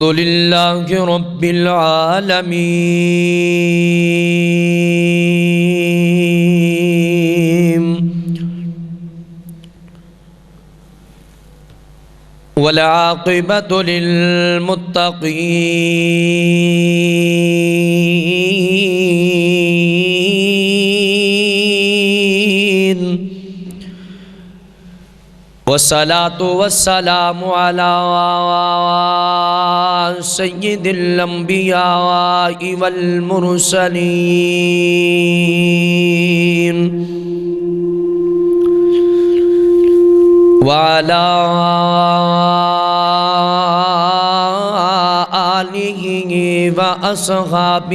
للہ رب العالمین والعاقبۃ للمتقین والصلاة والسلام على سید الانبیاء والمرسلین وعلى آلہ واصحابہ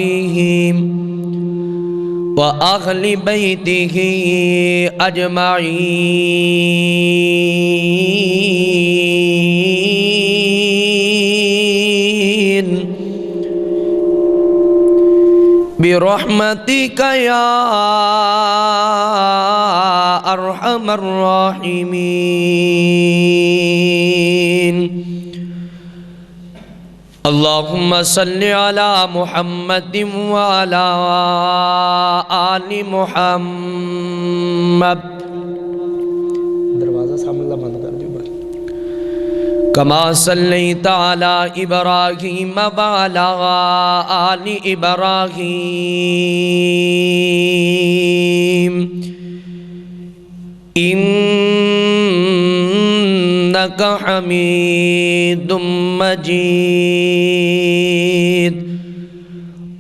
وأهل بيته أجمعين برحمتك يا أرحم الراحمين اللهم صل على محمد وعلى آل محمد دروازہ سامنے اللہ بند کر دیو كما صليت على إبراهيم وعلى آل إبراهيم إنك حميد مجيد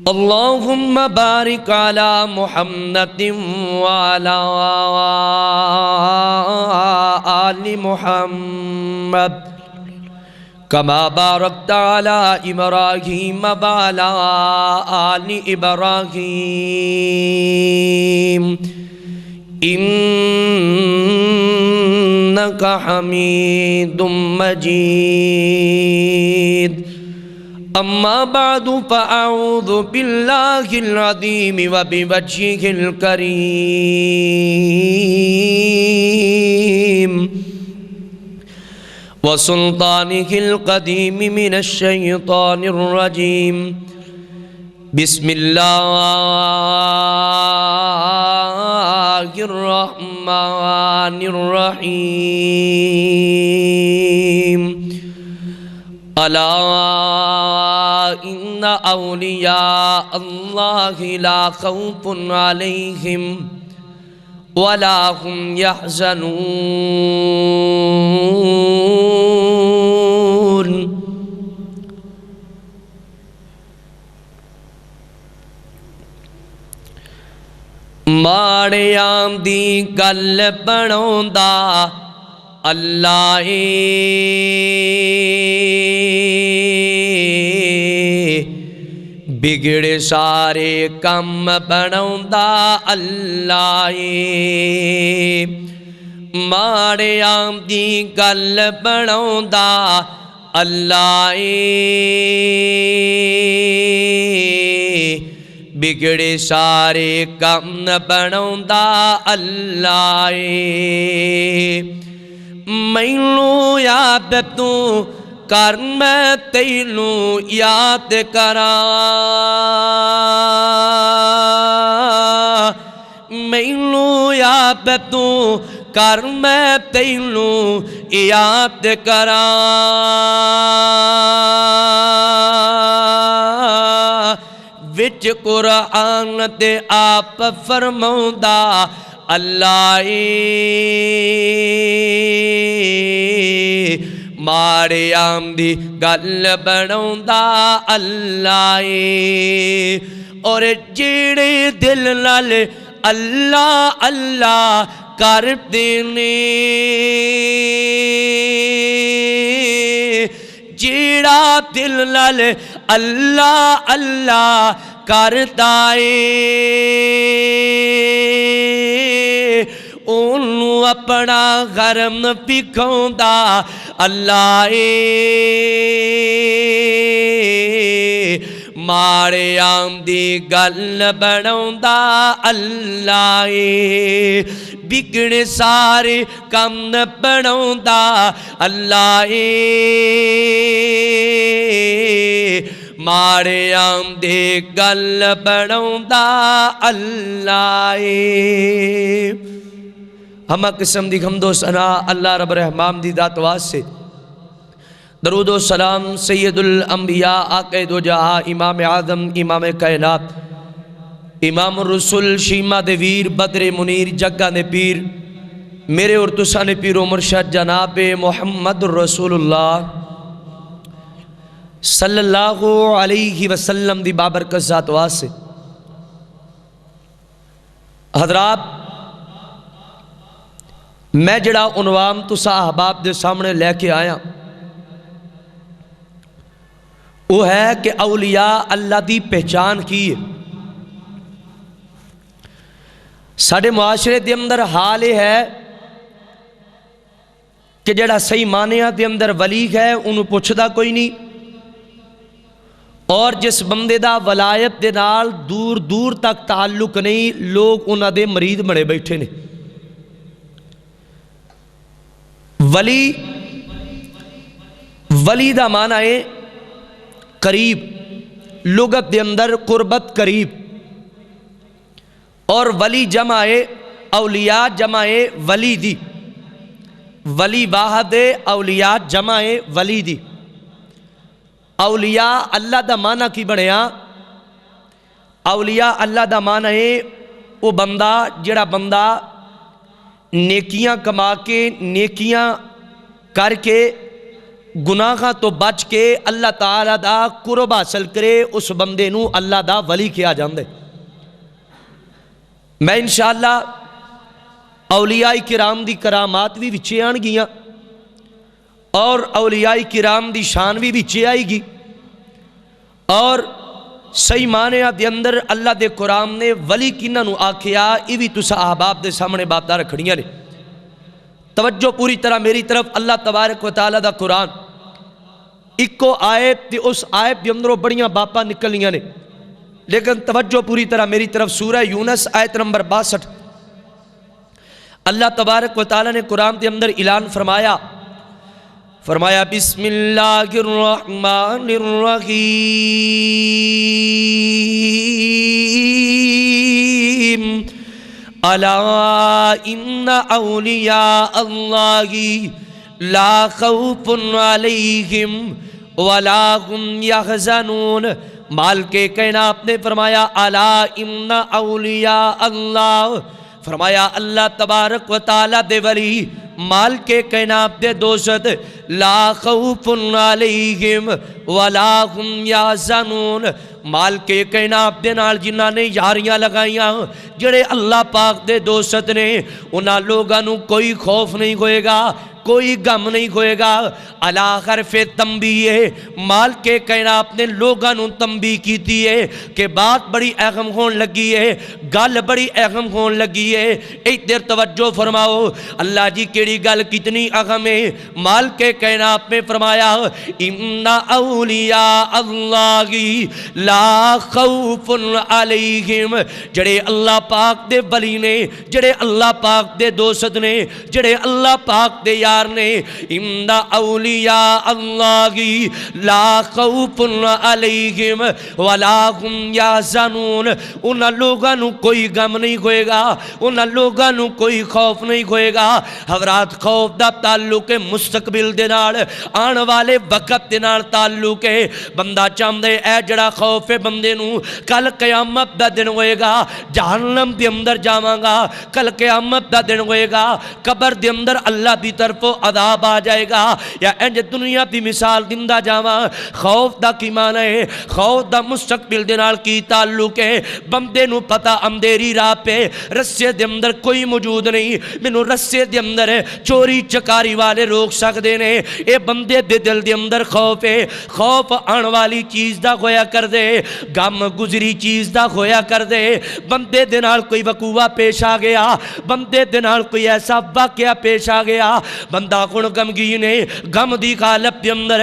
اللهم بارك على محمد وعلى آل محمد كما باركت على إبراهيم وعلى آل إبراهيم إنك حميد مجيد أما بعد فأعوذ بالله العظيم وبوجهه الكريم وسلطانه القديم من الشيطان الرجيم بسم الله الرحمن الرحيم ألا إن أولياء الله لا خوف عليهم ولا هم يحزنون ماڑیاں دی گل بناوندا اللہ بگڑے سارے کم بناوندا اللہ ماڑیاں دی گل بناوندا اللہ بگڑے سارے کم بناوندا اللہ مینوں یاد تو کر میں تینوں یاد کراں مینوں یاد تو کر میں تینوں یاد کراں وچ قرآن تے آپ فرماوندا اللہ ماڑیاں دی گل بناوندا اللہ اور جیڑے دل نال اللہ اللہ کردے نے جیڑا دل نال اللہ اللہ کردا اے اونوں اپنا غرم پکھاوندا اللہ ماڑیاں دی گل بناوندا اللہ بگڑے سارے کم بناوندا اللہ اے ماڑے آمدے گل بناوندا اللہ اے ہمہ قسم دی حمد و ثنا اللہ رب رحمان دی ذات واسطے درود و سلام سید الانبیاء آقا دو جہاں امام اعظم امام کائنات امام الرسول شیمہ دے ویر بدر منیر جگہ نے پیر میرے اور تسا نے پیر و مرشد جناب محمد رسول اللہ صلی اللہ علیہ وسلم دی بابرکت ذات واسطے حضرات میں جڑا عنوان تسا احباب دے سامنے لے کے آیا وہ ہے کہ اولیاء اللہ دی پہچان کی ہے ساڑھے معاشرے دے اندر حال یہ ہے کہ جڑا صحیح معنیہ دے اندر ولی ہے انہوں پوچھدا کوئی نہیں اور جس بندے دا ولایت دے نال دور دور تک تعلق نہیں لوگ انہاں دے مرید بڑے بیٹھے نے ولی دا معنی ہے قریب لغت دے اندر قربت قریب اور ولی جمع ہے اولیاء جمع ہے ولی دی ولی واحد ہے اولیاء جمع ہے ولی دی اولیاء اللہ دا معنی کی بڑھیا اولیاء اللہ دا معنی ہے وہ بندہ جڑا بندہ نیکیاں کما کے نیکیاں کر کے گناہاں تو بچ کے اللہ تعالیٰ دا قرب حاصل کرے اس بندے نو اللہ دا ولی کیا جاندے میں انشاءاللہ اولیاء کرام دی کرامات بھی وچے آن گیاں اور اولیاء کرام دی شان بھی وچے آئی گی اور صحیح معنیہ دے اندر اللہ دے قرآن نے ولی کنہ نو آکھیا یہ بھی تسا احباب دے سامنے باتاں رکھڑیاں نے توجہ پوری طرح میری طرف اللہ تبارک و تعالیٰ دا قرآن ایک کو آیت تے اس آیت دے اندروں بڑیاں باپاں نکلیاں نے لیکن توجہ پوری طرح میری طرف سورہ یونس آیت نمبر 62 اللہ تبارک و تعالیٰ نے قرآن دے اندر اعلان فرمایا بسم اللہ الرحمن الرحیم الا ان اولیاء اللہ لا خوف علیہم ولا هم یحزنون مالک کائنات نے فرمایا الا ان اولیاء اللہ فرمایا اللہ تبارک و تعالیٰ دے ولی مالک کائنات دے دوست لا خوف علیہم ولا هم یحزنون مالک کائنات دے نال جنہاں نے یاریاں لگائیاں جڑے اللہ پاک دے دوست نے انہاں لوگاں نو کوئی خوف نہیں ہوئے گا کوئی غم نہیں ہوئے گا علا حرف تنبیہ مالک کائنات نے لوگاں نو تنبیہ کیتی ہے کہ بات بڑی اہم ہون لگی ہے گل بڑی اہم ہون لگی ہے ایک دیر توجہ فرماؤ اللہ جی کیڑی گل کتنی اہم ہے مالک کائنات میں فرمایا ان اولیاء اللہ لا خوف علیہم جڑے اللہ پاک دے ولی نے جڑے اللہ پاک دے دوست نے جڑے اللہ پاک دے یار نے ان اولیاء اللہ لا خوف علیہم ولا هم یحزنون ان لوگاں نو کوئی غم نہیں ہوئے گا ان لوگاں نو کوئی خوف نہیں ہوئے گا حضرات خوف دا تعلق مستقبل دے نال آن والے وقت دے نال تعلق ہے بندہ چاہندے اے جڑا خوف ہے بندے نو کل قیامت دا دن ہوئے گا جہنم دے اندر جاواں گا کل قیامت دا دن ہوئے گا قبر دے اندر اللہ دی طرف عذاب آ جائے گا یا انج دنیا دی مثال دندہ جاواں خوف دا کی معنی ہے خوف دا مستقبل دے نال کی تعلق ہے بندے نو پتہ اندھیری راہ پہ رسے دے اندر کوئی موجود نہیں مینوں رسے دے اندر چوری چکاری والے روک سکدے نے اے بندے دے دل دے اندر خوف ہے خوف آن والی چیز دا ہویا کر دے غم گزری چیز دا ہویا کر دے بندے دے نال کوئی وقوع پیش آ گیا بندے دے نال کوئی ایسا واقعہ پیش آ گیا بندہ کن غمگین ہے، غم دی حالت دے اندر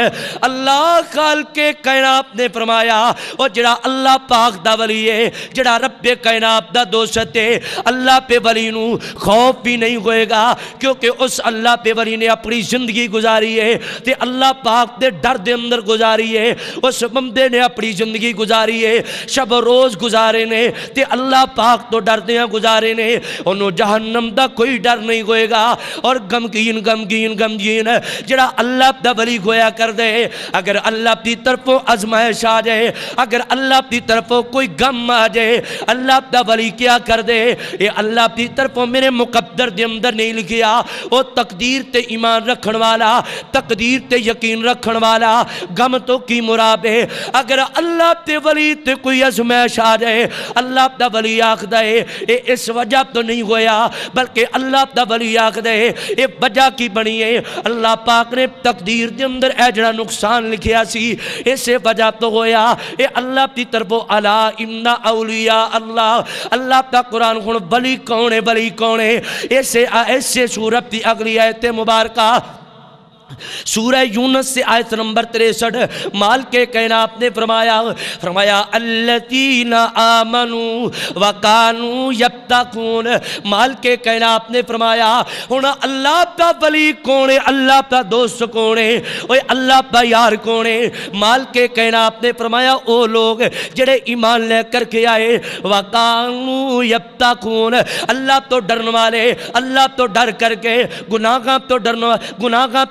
اللہ خالق کائنات نے فرمایا او جڑا اللہ پاک دا ولی ہے، جڑا رب کائنات دا دوست ہے، اللہ پہ ولی نو خوف بھی نہیں ہوئے گا، کیونکہ اس اللہ پہ ولی نے اپنی زندگی گزاری ہے تے اللہ پاک دے ڈر دے اندر گزاری ہے، اس بندے نے اپنی زندگی گزاری ہے، شب روز گزارے نے تے اللہ پاک تو ڈر دیاں گزارے نے، انہوں جہنم دا کوئی ڈر نہیں ہوئے گا۔ اور غمگین جڑا اللہ دا ولی ہویا کر دے، اگر اللہ دی طرفوں آزمائش آ جائے، اگر اللہ دی طرفوں کوئی غم آ جائے، اللہ دا ولی کیا کر دے، اے اللہ دی طرفوں میرے مقدر دے اندر نہیں لکھیا، او تقدیر تے ایمان رکھن والا، تقدیر تے یقین رکھن والا، غم تو کی مراد ہے۔ اگر اللہ تے ولی تے کوئی آزمائش آ جائے، اللہ دا ولی آکھدا ہے اے اس وجہ تو نہیں ہویا، بلکہ اللہ دا ولی آکھدا ہے اے وجہ کی بنی ہے، اللہ پاک نے تقدیر دے اندر اے جڑا نقصان لکھیا سی اسے وجہ تو ہویا، اے اللہ دی طرفوں الا ان اولیاء اللہ، اللہ دا قرآن ہن ولی کون ہے، ولی کون ہے، ایسے سورت دی اگلی آیت مبارکہ سورہ یونس سے آیت نمبر 63 مالک کائنات نے فرمایا الذین آمنوا وکانوا یتقون، مالک کائنات نے فرمایا ہن اللہ دا ولی کون ہے، اللہ دا دوست کون ہے، اوے اللہ دا یار کون ہے، مالک کائنات نے فرمایا او لوگ جڑے ایمان لے کر کے آئے، وکانوا یتقون، اللہ تو ڈرن والے، اللہ تو ڈر کر کے گناہاں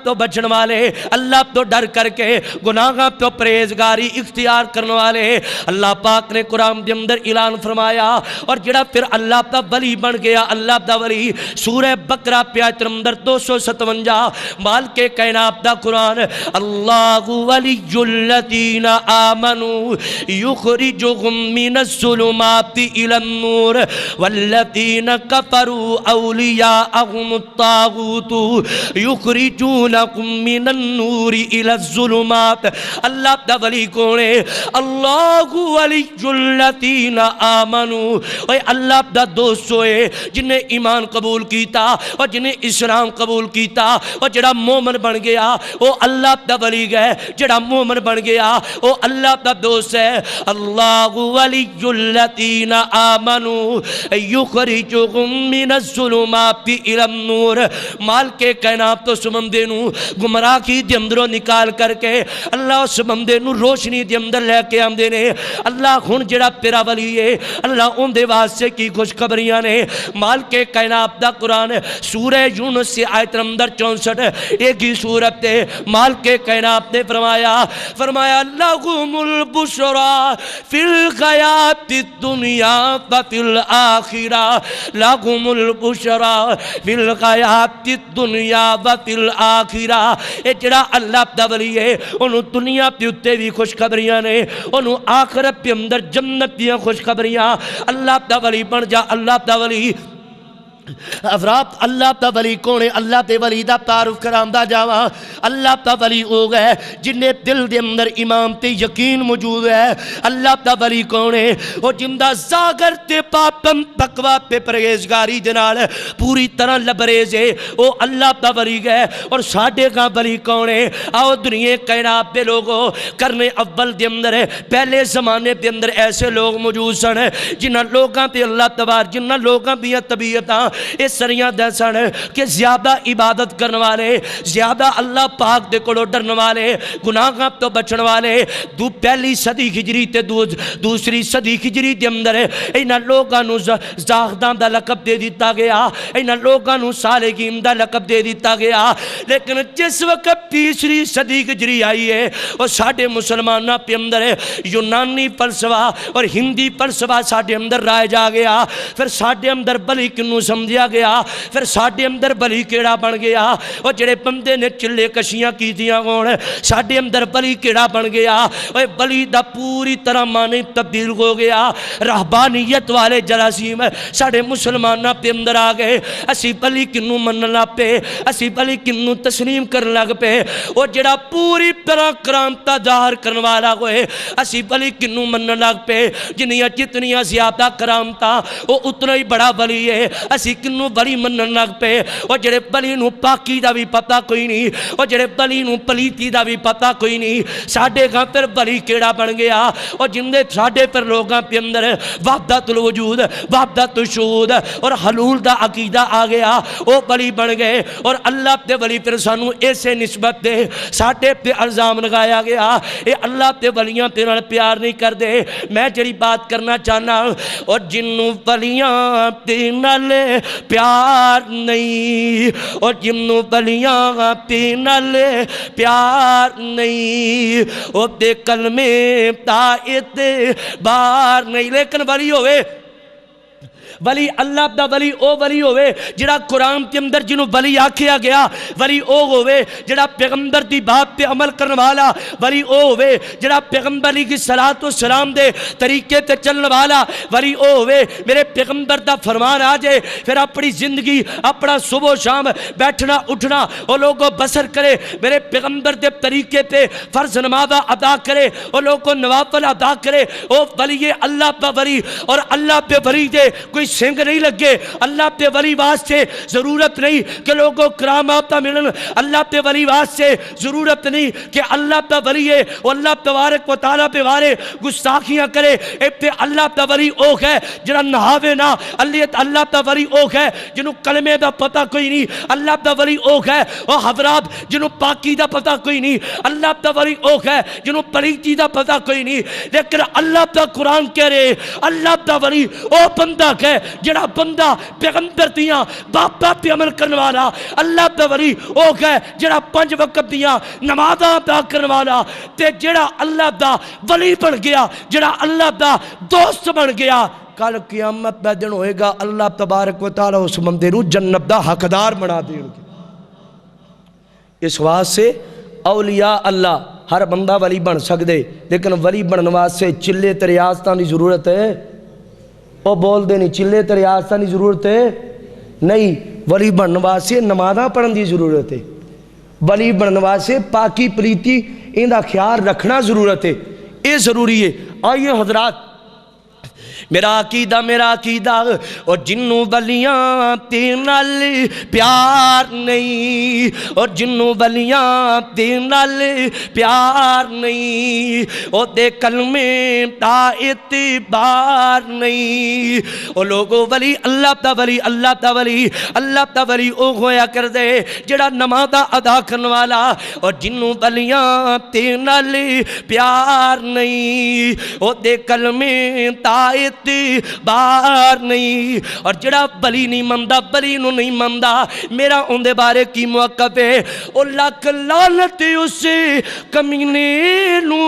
تو بچن والے، اللہ تو ڈر کر کے گناہاں تو پرہیزگاری اختیار کرنے والے، اللہ پاک نے قرآن دے اندر اعلان فرمایا۔ اور جڑا پھر اللہ دا ولی بن گیا، اللہ دا ولی، سورہ بقرہ پہ آیت نمبر 257 مالک کائنات دا قرآن، اللہ ولی الذین آمنوا یخرجہم من الظلمات الی النور والذین کفروا اولیاءہم الطاغوت یخرجونکم من النور الى الظلمات، اللہ دا ولی کون ہے، اللہ ولی الذین آمنوا، اے اللہ دا دوست ہوئے جنہیں ایمان قبول کیتا اور جنہیں اسلام قبول کیتا اور جڑا مومن بن گیا وہ اللہ دا ولی گئے، جڑا مومن بن گیا وہ اللہ دا دوست ہے۔ اللہ ولی الذین آمنوا یخرجہم من الظلمات الى النور، مالک کائنات تو سمندے نو گمراہی دے اندروں نکال کر کے اللہ اس بندے نو روشنی دے اندر لے کے آمدے نے۔ اللہ ہن جڑا تیرا ولی ہے، اللہ ان دے واسطے کی خوشخبریاں نے، مالک کائنات دا قرآن سورہ یونس سے آیت نمبر 64 ایک ہی سورت ہے، مالک کائنات نے فرمایا لہم البشرا فی الحیات الدنیا وفی الآخرہ، لہم البشرا فی الحیات الدنیا وفی الآخرہ، اے جڑا اللہ دا ولی ہے انہوں دنیا پہ اتے بھی خوشخبریاں نے، انہوں آخرت پہ اندر جنت دیاں خوشخبریاں۔ اللہ دا ولی بن جا، اللہ دا ولی افراد، اللہ دا ولی کونے، اللہ دے ولی دا تعارف کرامدہ جاواں۔ اللہ دا ولی ہو گئے جنہیں دل دے اندر ایمان تے یقین موجود ہے۔ اللہ دا ولی کونے، وہ جندہ زاگر تے پاپم تقوی تے پرہیزگاری دنال پوری طرح لبریز ہے، وہ اللہ دا ولی گئے۔ اور ساڑھے کا ولی کونے، آؤ دنیا کائنات دے لوگوں کرنے اول دے اندر پہلے زمانے دے اندر ایسے لوگ موجود سن جنہ لوگاں تے اللہ تبار، جنہ لوگاں بھی طبیعتاں اس سریاں دے سن کہ زیادہ عبادت کرنے والے، زیادہ اللہ پاک دے کولوں ڈرنے والے، گناہاں تو بچن والے۔ پہلی صدی ہجری تے دوسری صدی ہجری دے اندر انہاں لوگاں نو زاہداں دا لقب دے دیتا گیا، انہاں لوگاں نو صالحین دا لقب دے دیتا گیا۔ لیکن جس وقت تیسری صدی ہجری آئی ہے وہ ساڑھے مسلمانہ پہ اندر یونانی فلسفہ اور ہندی فلسفہ ساڑھے اندر رائے جا گیا۔ پھر ساڑھے اندر بلی کنو سمجھیا گیا، پھر ساڑھے اندر بلی کیڑا بن گیا، اور جڑے بندے نے چلے کشیاں کی دیاں گون ساڑھے اندر بلی کیڑا بن گیا، اور بلی دا پوری طرح معنی تبدیل ہو گیا۔ رہبانیت والے جراثیم ساڑھے مسلمانہ پہ اندر آگئے، اسی بلی کنو من لگ پہ، اسی بلی کنو تسلیم کر لگ پہ، اور جڑا پوری طرح کرامتا ظاہر کرنے والا ہوئے اسی بلی کنو من لگ پہ، جنیاں جتنیاں زیادہ کرامتا وہ اتنا ہی بڑا بلی ہے، اسی اسی کنوں ولی منن لگ پے او جڑے ولی نو پاکی دا بھی پتہ کوئی نہیں او جڑے ولی نو پلیتی دا بھی پتہ کوئی نہیں ساڈے گاں پھر ولی کیڑا بن گیا او جندے ساڈے پر لوگاں پہ اندر وحدت الوجود وحدت الشہود اور حلول دا عقیدہ آ گیا او ولی بن گئے اور اللہ تے ولی پھر سانو ایسے نسبت دے ساڈے پہ الزام لگایا گیا اے اللہ تے ولیاں تے نال پیار نہیں کر دے میں جڑی بات کرنا چاہنا اور جنوں ولیاں تے نال پیار نہیں اور جنوں ولیاں تے نال پیار نہیں او تے کلمے تا اعتبار نہیں لیکن ولی ہوئے ولی اللہ دا ولی او ولی ہوئے جڑا قرآن کے اندر جنہوں ولی آکھیا گیا ولی او ہوئے جڑا پیغمبر دی بات پہ عمل کرنے والا ولی او ہوئے جڑا پیغمبری کی صلاۃ و سلام دے طریقے تے چلنے والا ولی او ہوئے میرے پیغمبر دا فرمان آ جائے پھر اپنی زندگی اپنا صبح و شام بیٹھنا اٹھنا او لوگوں بسر کرے میرے پیغمبر دے طریقے تے فرض نمازہ ادا کرے او لوگوں نوافل ادا کرے او ولی اللہ پہ ولی اور اللہ پہ ولی دے کوئی سنگ نہیں لگے اللہ پہ ولی واسطے ضرورت نہیں کہ لوگوں کرامات ملن اللہ پہ ولی واسطے ضرورت نہیں کہ اللہ پہ ولی ہے وہ اللہ تبارک و تعالیٰ پہ وارے گستاخیاں کرے پہ اللہ پہ ولی اوکھ ہے جنہاں نہاوے نا اللہ پہ ولی اوکھ ہے جنہوں کلمے دا پتہ کوئی نہیں اللہ پہ ولی اوکھ ہے وہ حضرات جنہوں پاکی دا پتہ کوئی نہیں اللہ پہ ولی اوکھ ہے جنہوں پلیتی دا پتہ کوئی نہیں لیکن اللہ پہ قرآن کہہ رہے اللہ پہ ولی او بندہ کہ جڑا بندہ پیغمبر دیاں باپا پہ عمل کرنے والا اللہ پہ ولی او کہ جڑا 5 وقت دیاں نمازاں ادا کرنے والا تے جڑا اللہ دا ولی بن گیا جڑا اللہ دا دوست بن گیا کل قیامت دا دن ہوئے گا اللہ تبارک و تعالی اس بندے نو جنت دا حقدار بنا دے گا اس واسطے اولیاء اللہ ہر بندہ ولی بن سکدے لیکن ولی بننے واسطے چلے تے ریاضتاں دی ضرورت ہے او بول دے نہیں چلے تے ریاضتاں دی ضرورت ہے نہیں ولی بننے واسطے نمازاں پڑھن دی ضرورت ہے ولی بننے واسطے پاکی پلیتی ان دا خیال رکھنا ضرورت ہے یہ ضروری ہے آئیے حضرات میرا عقیدہ اور جنوں ولیاں تے نال پیار نہیں اور جنوں ولیاں تے نال پیار نہیں او دے کلمے تا اعتبار نہیں او لوگوں ولی اللہ تا ولی اللہ تا ولی اللہ تا ولی او ہویا کر دے جڑا نمازاں ادا کرنے والا اور جنوں ولیاں تے نال پیار نہیں او دے کلمے تا بار نہیں اور جڑا بلی نہیں مندہ بلی نو نہیں مندہ میرا ان دے بارے کی موقف ہے او لکھ لعنت اسے کمینے نو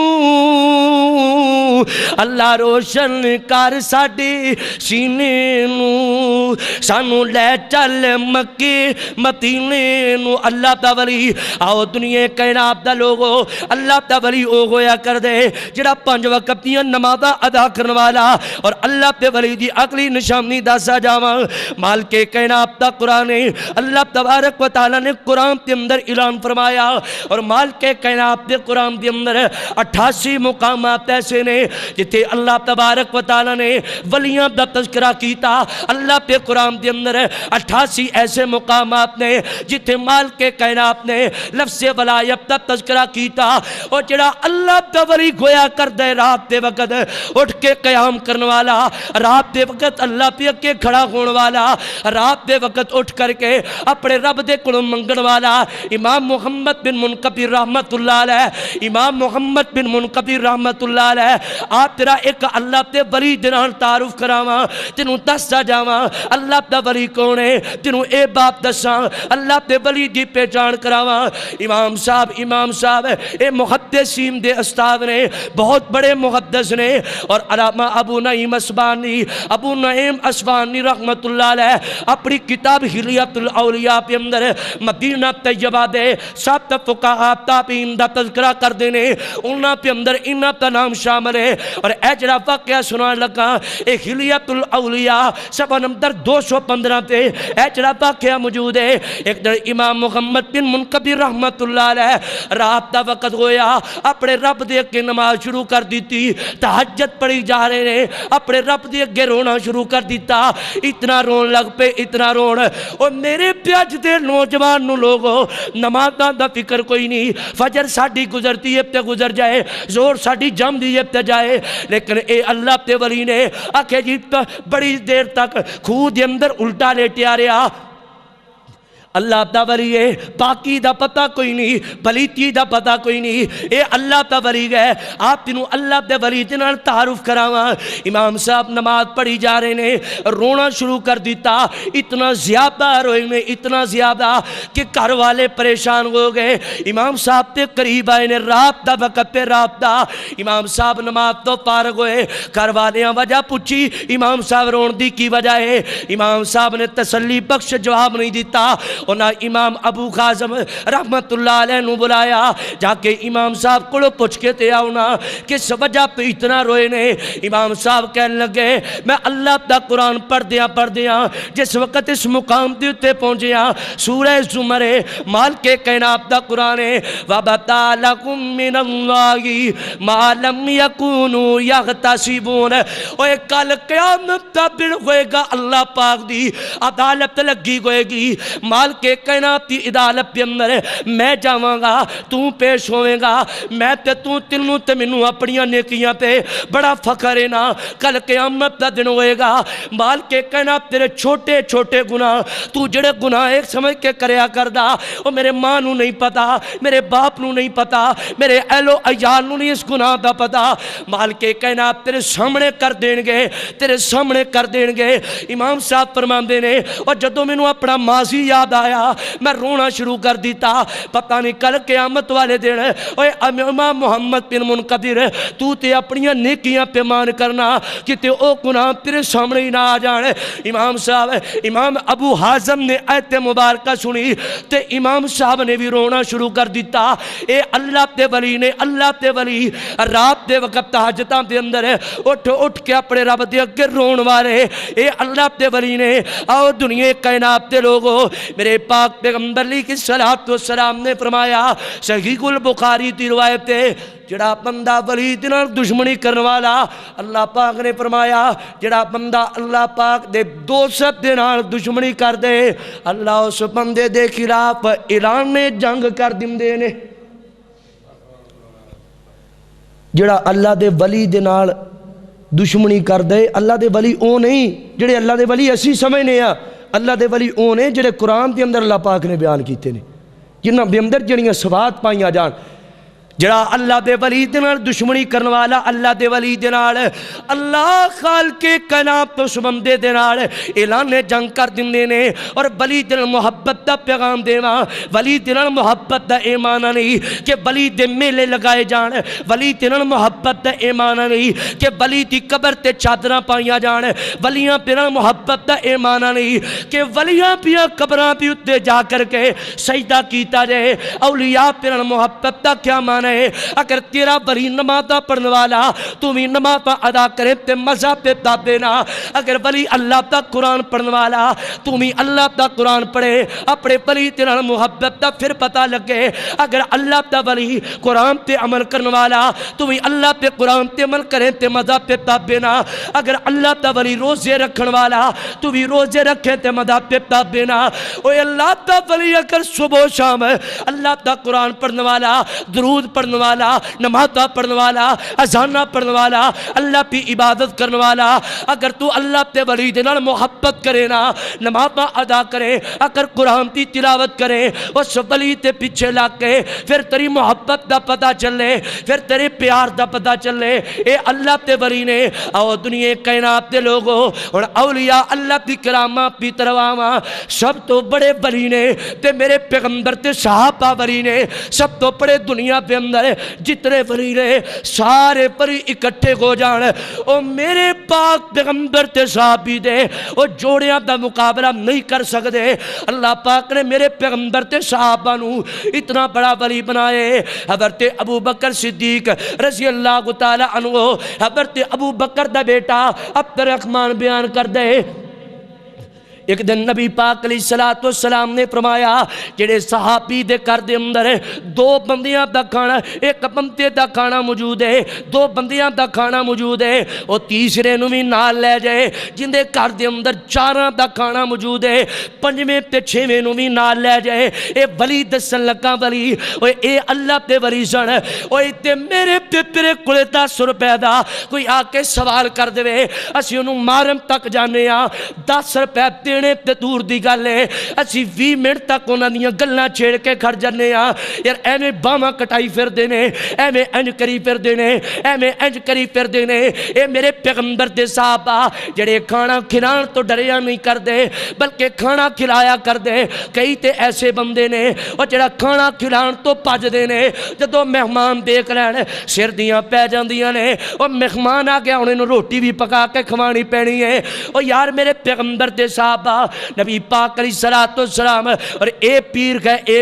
اللہ روشن کر ساڈے سینے نو سانو لے چل مکے مدینے نو اللہ دا ولی آؤ دنیا کائنات دا لوگو اللہ دا ولی او ہویا کر دے جڑا 5 وقت دیاں نمازاں ادا کرنے والا اور اللہ پہ ولی دی اگلی نشانی داسا جاواں مالک کائنات دا قرآن اللہ تبارک و تعالی نے قرآن کے اندر اعلان فرمایا اور مالک کائنات دے قرآن کے اندر 88 مقامات ایسے نے جتے اللہ تبارک و تعالی نے ولیاں دا تذکرہ کیتا اللہ پہ قرآن کے اندر 88 ایسے مقامات نے جتے مالک کائنات نے لفظ ولایت دا تذکرہ کیتا اور جڑا اللہ دا ولی گویا کر دے رات دے وقت اٹھ کے قیام کرنے والا رات دے وقت اللہ پہ کے کھڑا ہونے والا رات دے وقت اٹھ کر کے اپنے رب دے کلوں منگن والا امام محمد بن منقبر رحمت اللہ علیہ امام محمد بن منقبر رحمت اللہ علیہ آپ تیرا ایک اللہ تے ولی دنان تعارف کراواں تینوں دسا جاواں اللہ تے ولی کون ہے تینوں اے بات دساں اللہ تے ولی دی پہچان کراواں امام صاحب اے محدثین دے استاد نے بہت بڑے محدث نے اور علامہ ابو نعیم اسبانی رحمت اللہ علیہ اپنی کتاب حلیت الاولیاء پہ اندر مدینہ طیبہ دے 7 فقہاء تابعین دا تذکرہ کر دینے انہاں پہ اندر انہاں کا نام شامل ہے اور اے جڑا واقعہ سنان لگا اے حلیت الاولیاء صفحہ نمبر 215 تے اے جڑا واقعہ موجود ہے۔ ایک دن امام محمد بن منقبر رحمت اللہ علیہ رات دا وقت ہویا اپنے رب دے اگے نماز شروع کر دیتی، تہجد پڑھی جا رہے نے، اپنے رب دے اگے رونا شروع کر دیتا، اتنا رون لگ پہ اتنا رون۔ اور میرے پیاج دے نوجوان نو لوگو نمازاں دا فکر کوئی نہیں، فجر ساڑی گزرتی ہے تے گزر جائے، زور ساڑی جم دی تے جائے، لیکن اے اللہ تے ولی نے آکھے جی بڑی دیر تک خود دے اندر الٹا لیٹیا رہا۔ اللہ دا ولی ہے، پاکی دا پتہ کوئی نہیں، پلیتی دا پتہ کوئی نہیں، اے اللہ دا ولی ہے۔ آپ تینوں اللہ دے ولی جنہاں تعارف کراواں۔ امام صاحب نماز پڑھی جا رہے نے، رونا شروع کر دیتا، اتنا زیادہ روئے نے، اتنا زیادہ کہ گھر والے پریشان ہو گئے۔ امام صاحب تے قریب آئے نے، رات دا وقت پہ رات دا، امام صاحب نماز تو فارغ ہوئے، گھر والیاں وجہ پوچھی امام صاحب رون دی کی وجہ ہے، امام صاحب نے تسلی بخش جواب نہیں دیتا۔ انہاں امام ابو خازم رحمت اللہ علیہ نو بلایا، جا کے امام صاحب کو پوچھ کے تے آؤنا کس وجہ پہ اتنا روئے نے۔ امام صاحب کہنے لگے میں اللہ دا قرآن پڑھ دیا جس وقت اس مقام دیتے پہنچیا سورہ زمر مالک کائنات دا قرآن ہے، وَبَتَا لَكُم مِّنَ اللَّهِ مَا لَمْ يَكُونُوا يَغْتَسِبُونَ۔ اوہ کل قیامت دا دن ہوئے گا، اللہ پاک دی عدالت لگی ہوئے گی، مالک کائنات دی عدالت پہ اندر میں جاواں گا، تو پیش ہوئے گا، میں تے تو تنوں تے منوں اپنیاں نیکیاں پہ بڑا فخر ہے نا۔ کل قیامت دا دن ہوئے گا، مالک کائنات تیرے چھوٹے چھوٹے گناہ تو جڑے گناہ ایک سمجھ کے کریا کردا، وہ میرے ماں نو نہیں پتا، میرے باپ نو نہیں پتا، میرے اہل و عیال نو نہیں اس گناہ دا پتا، مالک کائنات تیرے سامنے کر دیں گے، تیرے سامنے کر دیں گے۔ امام صاحب فرماندے نے اور جدوں مینوں اپنا ماضی یاد آیا میں رونا شروع کر دیتا، پتہ نہیں کل قیامت والے دن اوے امام محمد بن منقبر تو تے اپنی نیکیاں پہ مان کرنا کہ تے او گناہ تیرے سامنے ہی نہ آ جانے۔ امام صاحب امام ابو حازم نے آیت مبارکہ سنی تے امام صاحب نے بھی رونا شروع کر دیتا۔ اے اللہ تے ولی نے، اللہ تے ولی رات دے وقت تہجداں دے اندر اٹھ کے اپنے رب دے اگے رون والے، اے اللہ تے ولی نے آؤ دنیا کائنات دے لوگو، میرے پاک پیغمبر علیہ الصلوۃ والسلام نے فرمایا، صحیح البخاری دی روایت ہے، جڑا بندہ ولی دے نال دشمنی کرنے والا، اللہ پاک نے فرمایا جڑا بندہ اللہ پاک دے دوست دے نال دشمنی کر دے، اللہ اس بندے دے خلاف اعلان جنگ کر دیندے نے۔ جڑا اللہ دے ولی دے نال دشمنی کر دے، اللہ دے ولی او نہیں جڑے اللہ دے ولی اسی سمجھنے ہیں، اللہ دے ولی او نے جڑے قرآن دے اندر اللہ پاک نے بیان کیتے نے، جنہاں دے اندر جڑیاں صفات پائیاں جان۔ جڑا اللہ دے ولی دے نال دشمنی کرنے والا، اللہ دے ولی دے نال اللہ خالق کائنات اس بندے دے نال اعلان جنگ کر دیندے نے۔ اور ولی دے نال محبت دا پیغام دیواں، ولی دے نال محبت دا اے معنی نہیں کہ ولی دے میلے لگائے جان، ولی دے نال محبت دا اے معنی نہیں کہ ولی دی قبر تے چادراں پائیاں جان، ولیاں دے نال محبت دا اے معنی نہیں کہ ولیاں پیاں قبراں پہ اتنے جا کر کے سجدہ کیتا جائے۔ اولیاء دے نال محبت دا کیا معنی ہے؟ اگر تیرا ولی نمازہ پڑھنے والا تو بھی نمازہ ادا کرے تے مزہ پہ تابے نہ، اگر ولی اللہ دا قرآن پڑھنے والا تو بھی اللہ دا قرآن پڑھے، اپنے ولی تیرا محبت دا پھر پتہ لگے۔ اگر اللہ دا ولی قرآن تے عمل کرنے والا تو بھی اللہ تے قرآن تے عمل کرے تے مزہ پہ تابے نہ، اگر اللہ دا ولی روزے رکھنے والا تو بھی روزے رکھے تے مزہ پہ تابے نہ۔ اوہ اللہ دا ولی اگر صبح و شام اللہ دا قرآن پڑھنے والا، درود پڑھنے والا، نمازہ پڑھنے والا، اذانہ پڑھنے والا، اللہ پہ عبادت کرنے والا، اگر تو اللہ تے ولی دے نال محبت کرے نا، نمازہ ادا کرے، اگر قرآن کی تلاوت کرے، اس ولی تے پیچھے لگ کے پھر تیری محبت دا پتہ چلے، پھر تیرے پیار دا پتہ چلے۔ اے اللہ تے ولی نے آؤ دنیا کائنات دے لوگوں اور اولیاء اللہ دی کرامات بھی ترواواں، سب تو بڑے ولی نے تے میرے پیغمبر تے صحابہ ولی نے، سب تو بڑے دنیا پہ اندر جتنے ولی نے سارے پری اکٹھے ہو جان او میرے پاک پیغمبر تے صحابی دے او جوڑیاں دا مقابلہ نہیں کر سکتے. اللہ پاک نے میرے پیغمبر تے صحابہ نو اتنا بڑا ولی بنائے. حضرت ابو بکر صدیق رضی اللہ تعالی عنہ حضرت ابو بکر دا بیٹا عبد الرحمن بیان کر دے. ایک دن نبی پاک علیہ السلام نے فرمایا جڑے صحابی دے کر دے اندر دو بندیاں دا کھانا ایک بندے دا کھانا موجود ہے دو بندیاں دا کھانا موجود ہے وہ تیسرے نو بھی نال لے جائے جن دے کر دے اندر چاراں دا کھانا موجود ہے پنجویں تے چھویں نو بھی نال لے جائے. اے ولی دسن لگا ولی اوے اے اللہ تے ولی سن اوے تے میرے پیپرے کولے 10 روپے دا کوئی آ کے سوال کر دے اسی انہوں مارن تک جانے 10 روپے دینے تے دور دی گل ہے اسی 20 منٹ تک انہاں دیاں گلاں چھیڑ کے کھڑ جانے یار ایویں باواں کٹائی پھر دینے ایویں انج کری پھر دینے ایویں انج کری پھر دینے. اے میرے پیغمبر دے صحابہ جڑے کھانا کھلان تو ڈریا نہیں کر دے بلکہ کھانا کھلایا کر دے. کئی تے ایسے بندے نے وہ جڑا کھانا کھلان تو بھج دے نے جدوں مہمان دیکھ لین سر دیاں پی جاندیاں نے او مہمان آ گیا انہاں نوں روٹی بھی پکا کے کھوانی پینی ہے. او یار میرے پیغمبر دے صحابہ نبی پاک علیہ السلام اور اے پیر گئے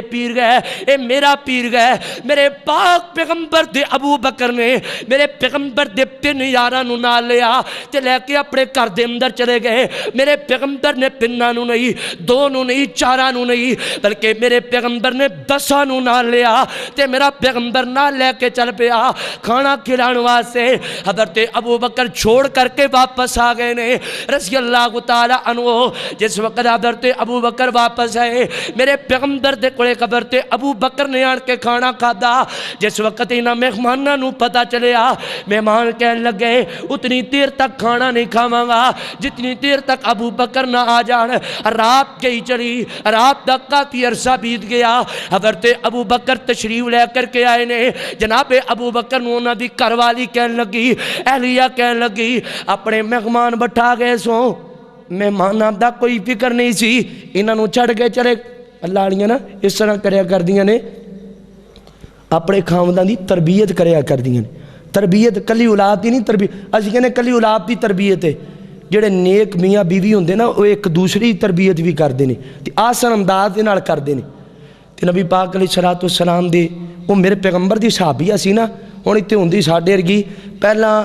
اے میرا پیر گئے میرے پاک پیغمبر دے ابو بکر نے میرے پیغمبر دے 3 یاراں نوں نال لیا تے لے کے اپنے گھر دے اندر چلے گئے. میرے پیغمبر نے 3 نوں نہیں 2 نوں نہیں 4 نوں نہیں بلکہ میرے پیغمبر نے 10 نوں نال لیا تے میرا پیغمبر نال لے کے چل پیا کھانا کھلانے واسطے. حضرت ابو بکر چھوڑ کر کے واپس آ گئے نے رضی اللہ تعالی عنہ. جس وقت حضرت ابو بکر واپس آئے میرے پیغمبر دے کولے حضرت ابو بکر نے آن کے کھانا کھادا. جس وقت انہاں مہماناں نوں پتہ چلیا مہمان کہنے لگے اتنی دیر تک کھانا نہیں کھاواں گا جتنی دیر تک ابو بکر نہ آ جان. رات گئی چلی رات دا کافی عرصہ بیت گیا. حضرت ابو بکر تشریف لے کر کے آئے نے جناب ابو بکر نوں انہاں دی گھر والی کہنے لگی اہلیہ کہنے لگی اپنے مہمان بٹھا گئے سو مہماناں دا کوئی فکر نہیں سی انہاں نوں چھڑ کے چلے. اللہ والیاں نا اس طرح کریا کردیاں نے اپنے خاونداں دی تربیت کریا کردیاں نے. تربیت کلی اولاد دی نہیں تربیت اسی کہنے کلی اولاد دی تربیت ہے. جڑے نیک میاں بیوی ہوندے نا وہ ایک دوسری تربیت بھی کردے نے تے آسان انداز دے نال کردے نے. تے نبی پاک علیہ السلام دے وہ میرے پیغمبر دی صحابیہ سی نا ہن ایتھے ہوندی ساڈے ورگی پہلاں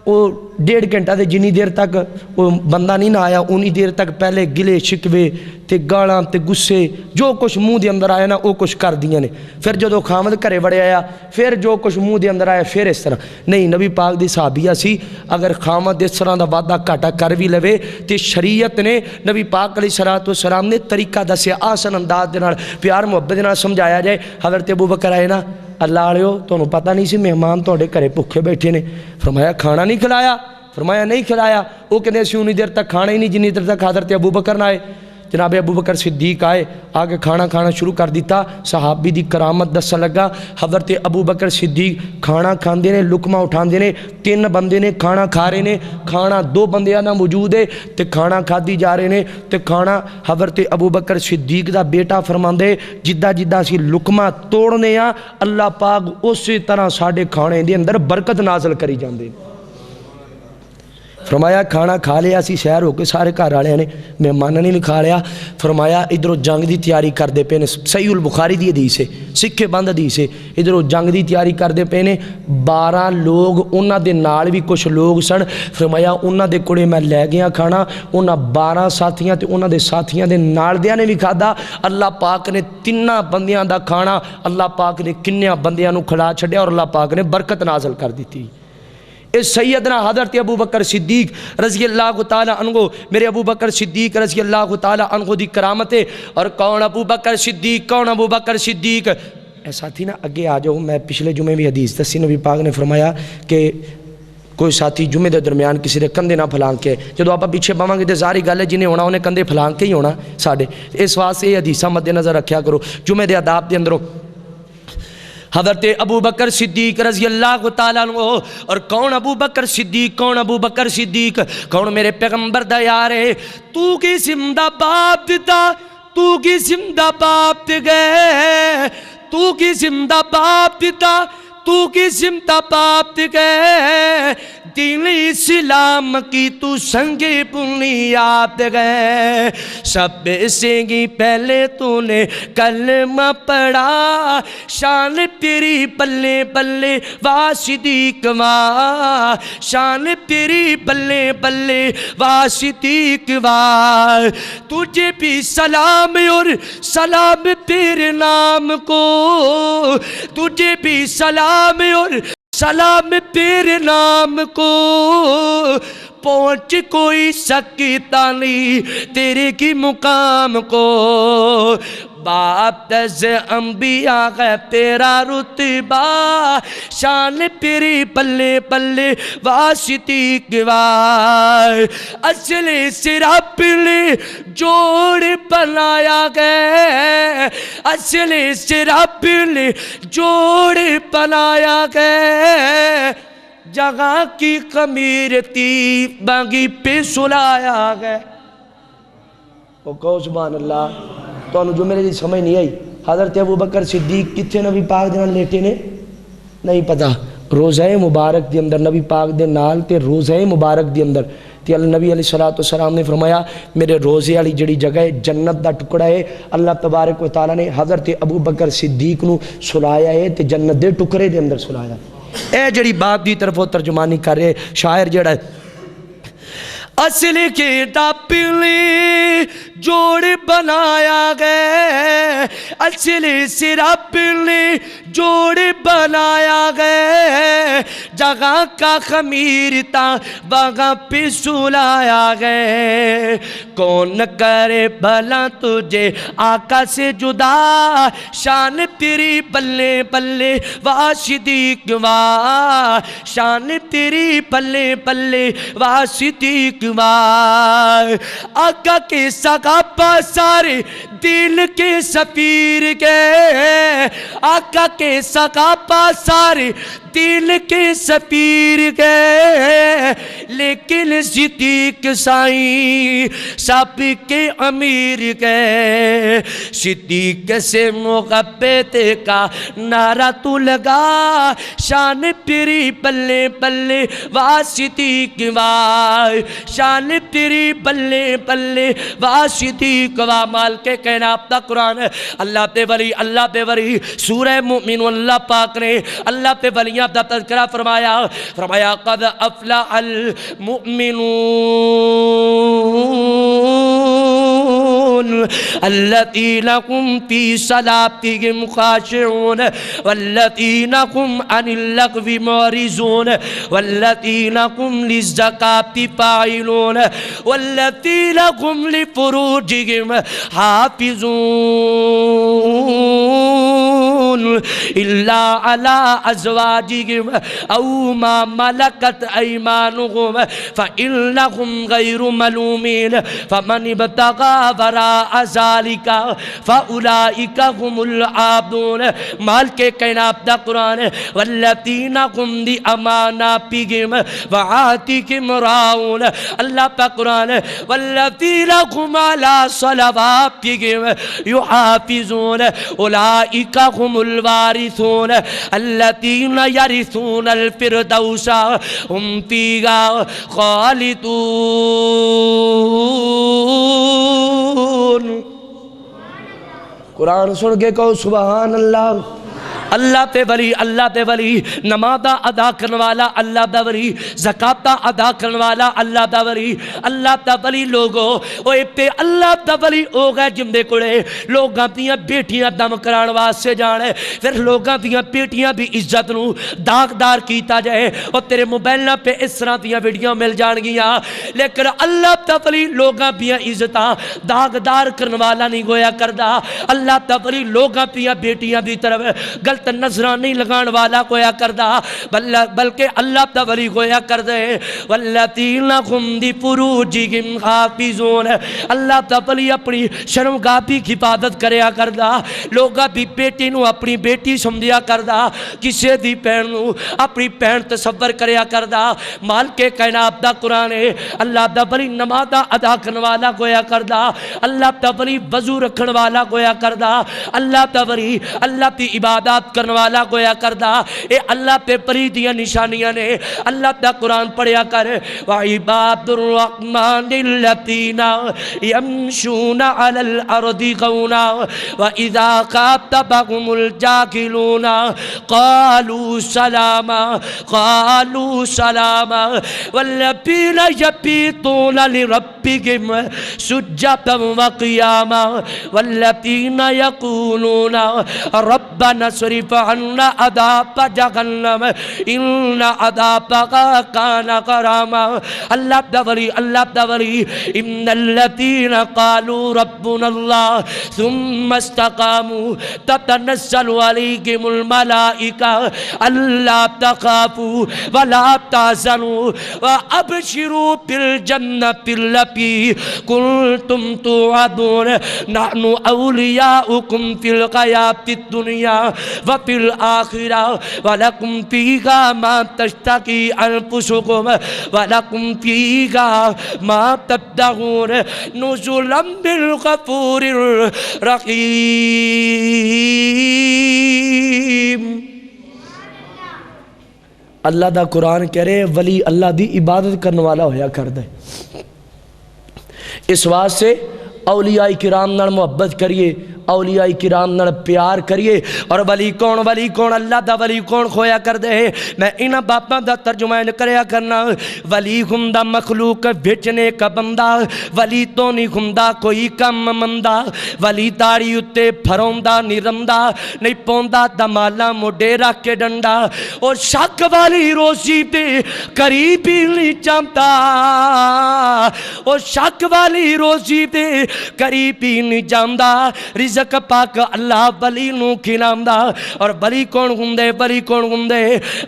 وہ 1.5 گھنٹہ دے جنی دیر تک وہ بندہ نہیں نہ آیا انہی دیر تک پہلے گلے شکوے تے گالاں تے گسے جو کچھ منہ دے اندر آیا نا وہ کچھ کر دیاں نے. پھر جدو خامد گھرے بڑے آیا پھر جو کچھ منہ دے اندر آیا پھر اس طرح نہیں. نبی پاک دی صحابیہ سی اگر خامد اس طرح دا وعدہ کاٹا کر بھی لوے تے شریعت نے نبی پاک علیہ السلام نے طریقہ دسیا آسان انداز دے نال پیار محبت دے نال سمجھایا جائے. حضرت ابو بکر آئے نا اللہ والےو تانوں پتہ نہیں سی مہمان تہاڈے گھرے بھکھے بیٹھے نے. فرمایا کھانا نہیں کھلایا فرمایا نہیں کھلایا. وہ کہتے اسی انہی دیر تک کھانا ہی نہیں جنی دیر تک حضرت ابو بکر نہ آئے. جناب ابو بکر صدیق آئے آگے کھانا شروع کر دیتا. صحابی دی کرامت دسن لگا حضرت ابو بکر صدیق کھانا کھاندے نے لقمہ اٹھاندے نے 3 بندے نے کھانا کھا رہے نے کھانا 2 بندیاں دا موجود ہے تے کھانا کھادی جا رہے نے تے کھانا حضرت ابو بکر صدیق دا بیٹا فرماندے جدہ اسی لقمہ توڑنے اللہ پاک اسی طرح ساڈے کھانے دے اندر برکت نازل کری جاندے. فرمایا کھانا کھا لیا اسی سیر ہو کے سارے گھر والے نے مہمان نے نہیں کھا لیا. فرمایا ادھروں جنگ دی تیاری کردے پے نے صحیح البخاری دی حدیث ہے سکھے بند حدیث ہے ادھروں جنگ دی تیاری کردے پے نے 12 لوگ انہاں دے نال بھی کچھ لوگ سن. فرمایا انہاں دے کولے میں لے گیا کھانا انہاں 12 ساتھیاں تے انہاں دے ساتھیاں دے نال دیاں نے بھی کھادا. اللہ پاک نے 3 بندیاں دا کھانا اللہ پاک نے کنیاں بندیاں نوں کھلا چھڈیا اور اللہ پاک نے برکت نازل کر دیتی. اس سیدنا حضرت ابو بکر صدیق رضی اللہ تعالی عنہ میرے ابو بکر صدیق رضی اللہ تعالی عنہ دی کرامت ہے. اور کون ابو بکر صدیق اے ساتھی نا اگے آ جاؤ. میں پچھلے جمعے بھی حدیث دسی نبی پاک نے فرمایا کہ کوئی ساتھی جمعے دے درمیان کسی دے کندھے نہ پھلان کے جدو آپ پیچھے باواں گے تے ظاہری گل ہے جنہیں ہونا انہیں کندھے پھلان کے ہی ہونا ساڈے. اس واسطے یہ حدیثاں مد نظر رکھیا کرو جمعے دے آداب دے اندروں. حضرت ابو بکر صدیق رضی اللہ تعالیٰ عنہ اور کون ابو بکر صدیق کون میرے پیغمبر دا یار ہے. تو کی زندہ باپ دیتا تو کی زندہ باپ دے گئے تو کی زندہ باپ دیتا تو کی سمت پاپ گئے دین اسلام کی تو سنگ بنیاد گئے سب سے گی پہلے تو نے کلمہ پڑھا شان تیری بلے بلے واسطیق وا شان تیری بلے بلے واسطیق وا تجھے بھی سلام اور سلام تیرے نام کو تجھے بھی سلام اور سلام تیرے نام کو پہنچ کوئی سکتا نہیں تیرے کی مقام کو باپ تز انبیاء ہے تیرا رتبہ شان تیری پلے پلے واسطی گواہ اصل سے رب نے جوڑ بنایا گئے اصل سے رب نے جوڑ بنایا گئے جگہ کی خمیر تھی باغی پہ سلایا گئے وہ کہو سبحان اللہ تو جو میرے لیے سمجھ نہیں آئی حضرت ابوبکر صدیق کتنے نبی پاک دے نال لیٹے نے نہیں پتا روزہ مبارک دے اندر نبی پاک دے نال تے روزہ مبارک دے اندر تے نبی علیہ السلام نے فرمایا میرے روزے والی جڑی جگہ ہے جنت دا ٹکڑا ہے اللہ تبارک و تعالیٰ نے حضرت ابوبکر صدیق نو سلایا ہے تے جنت دے ٹکڑے دے اندر سلایا اے جڑی باپ دی طرف ترجمانی کر رہے شاعر جڑا ہے اصل کے ڈاپلی جوڑ بنایا گئے اصل سے رب نے جوڑ بنایا گئے جگہ کا خمیر تا باغاں پہ سلایا گئے کون کرے بھلا تجھے آقا سے جدا شان تیری بلے بلے واسطیق وا شان تیری بلے بلے واسطیق آقا کے سقاپا سارے دل کے سفیر گئے آقا کے سقاپا سارے دل کے سفیر گئے لیکن صدیق سائیں سب کے امیر گئے صدیق سے محبت کا نعرہ تو لگا شان تیری بلے بلے واسطیق وا شان تیری بلے بلے واسطیق وا مال کے کائنات دا قرآن اللہ پہ ولی سورہ مومن اللہ پاک نے اللہ پہ ولیاں دا تذکرہ فرمایا قد افلح المؤمنون الذين هم في صلاتهم خاشعون والذين هم عن اللغو معرضون والذين هم للزكاة فاعلون والذين هم لفروجهم حافظون إلا على أزواجهم أو ما ملكت أيمانهم فإنهم غير ملومين فمن ابتغى وراء ذلك فأولئك هم العادون مال کے کائنات دا قرآن والذین هم لأماناتهم وعهدهم راعون اللہ پا قرآن والذین هم على صلواتهم يحافظون أولئك هم الوارثون الذين يرثون الفردوس هم فيها خالدون قرآن سن کے کہو سبحان اللہ اللہ پہ ولی نماز ادا کرنے والا اللہ دا ولی زکات ادا کرنے والا اللہ دا ولی اللہ دا ولی لوگو اوے تے اللہ دا ولی ہو گئے جن دے کولے لوگاں دیاں بیٹیاں دم کران واسطے جانے پھر لوگاں دیاں بیٹیاں بھی عزت نو داغدار کیتا جائے اور تیرے موبائل پہ اس طرح دیاں ویڈیو مل جان گیاں لیکن اللہ دا ولی لوگاں دیاں عزتاں داغدار کرنے والا نہیں گویا کردا اللہ دا ولی لوگاں دیاں بیٹیاں دی طرف غلط نظران نہیں لگان والا کویا کردہ بلکہ اللہ تا ولی کویا کردے والذین هم لفروجہم حافظون اللہ تا ولی اپنی شرمگاہ بھی حفاظت کریا کردہ لوگا بھی بیٹی نو اپنی بیٹی سمجھیا کردہ کسے دی پہن نو اپنی پہن تصور کریا کردہ مال کے کائنات دا قرآن اللہ دا ولی نماز نمازاں ادا کرنے والا گویا کردا، اللہ دا ولی وضو رکھن والا گویا کردا، اللہ دا ولی اللہ دی عبادات کرنے والا گویا کردا، اے اللہ تے پری دیاں نشانیاں نے۔ اللہ دا قرآن پڑھیا کر، وَعِبَادُ الرَّحْمَنِ الَّذِينَ يَمْشُونَ عَلَى الْأَرْضِ هَوْنًا وَإِذَا خَاطَبَهُمُ الْجَاهِلُونَ قَالُوا سَلَامًا قَالُوا سَلَامًا وَالَّذِينَ يَبِيتُونَ لِرَبِّهِمْ سُجَّدًا وَقِيَامًا وَالَّذِينَ يَقُولُونَ رَبَّنَا اصْرِفْ عَنَّا عَذَابَ جَهَنَّمَ إِنَّ عَذَابَهَا كَانَ غَرَامًا۔ اللہ دا ولی ان الذین قالوا ربنا اللہ ثم استقاموا تتنزل علیہم الملائکہ الا تخافوا ولا تحزنوا وابشروا بالجنۃ التي كنتم توعدون نحن اولیاؤکم فی الحیاۃ الدنیا وفی الآخرہ ولکم فیہا ما تشتہی انفسکم وَلَكُمْ فِيهَا مَا تَدَّعُونَ نُزُلًا بِالْغَفُورِ الرَّحِيمِ۔ اللہ دا قرآن کہہ رہے ولی اللہ دی عبادت کرنے والا ہویا کر دے، اس واسطے اولیاء کرام نال محبت کریے، اولیاء کرام نال پیار کریے۔ اور ولی کون اللہ دا ولی کون کھویا کر دے، میں انہاں باپاں دا ترجمہ کریا کرنا۔ ولی ہوندا مخلوق بھیجنے کا بندہ، ولی تو نہیں ہوندا کوئی کم مندہ، ولی داڑھی اتے پھروندا نہیں رندا، نہیں پوندا دمالا موڈے رکھ کے ڈنڈا، اور شک والی روزی پہ قریبی نہیں چاہتا، اور شک والی روزی پہ قریبی نہیں جاندا، رزق پاک اللہ ولی نو کھلاندا۔ اور ولی کون ہندے، ولی کون ہندے،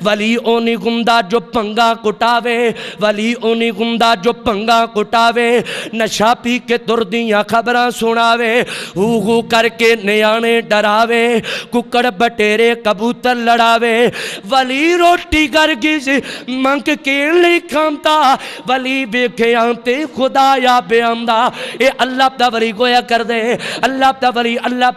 ولی اونی ہندا جو پنگا کٹاوے، ولی اونی ہندا جو پنگا کٹاوے، نشا پی کے دردیاں خبراں سناوے، ہو کر کے نیانے ڈراوے، ککڑ بٹیرے کبوتر لڑاوے، ولی روٹی گرگز منگ کے نہیں کھانتا، ولی بیکھے آنتے خدا یا بیاندہ۔ اے اللہ دا ولی گویا کر دے، اللہ دا ولی اللہ